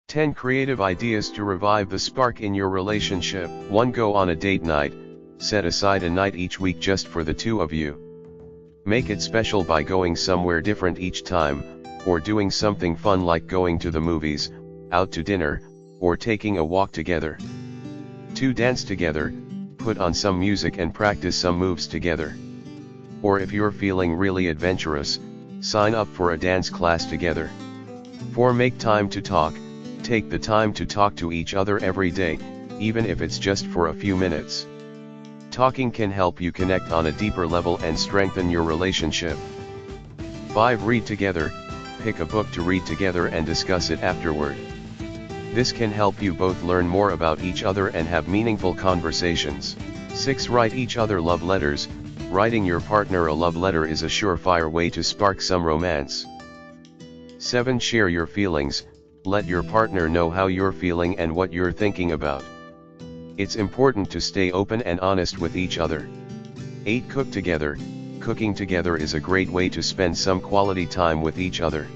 10 creative ideas to revive the spark in your relationship. 1. Go on a date night. Set aside a night each week just for the two of you. Make it special by going somewhere different each time, or doing something fun like going to the movies, out to dinner, or taking a walk together. 2. Dance together. Put on some music and practice some moves together. Or if you're feeling really adventurous, sign up for a dance class together. 4. Make time to talk. Take the time to talk to each other every day, even if it's just for a few minutes. Talking can help you connect on a deeper level and strengthen your relationship. 5. Read together. Pick a book to read together and discuss it afterward. This can help you both learn more about each other and have meaningful conversations. 6. Write each other love letters. Writing your partner a love letter is a surefire way to spark some romance. 7. Share your feelings. Let your partner know how you're feeling and what you're thinking about. It's important to stay open and honest with each other. 8. Cook together. Cooking together is a great way to spend some quality time with each other.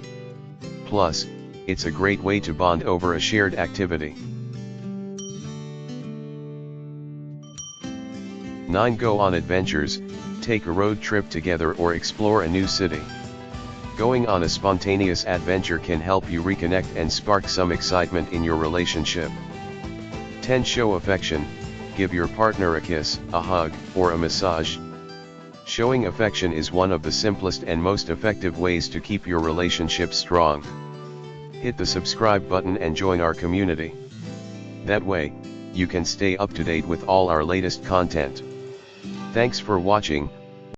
Plus, it's a great way to bond over a shared activity. 9. Go on adventures. Take a road trip together or explore a new city. Going on a spontaneous adventure can help you reconnect and spark some excitement in your relationship. 10. Show affection. Give your partner a kiss, a hug, or a massage. Showing affection is one of the simplest and most effective ways to keep your relationship strong. Hit the subscribe button and join our community. That way, you can stay up to date with all our latest content. Thanks for watching.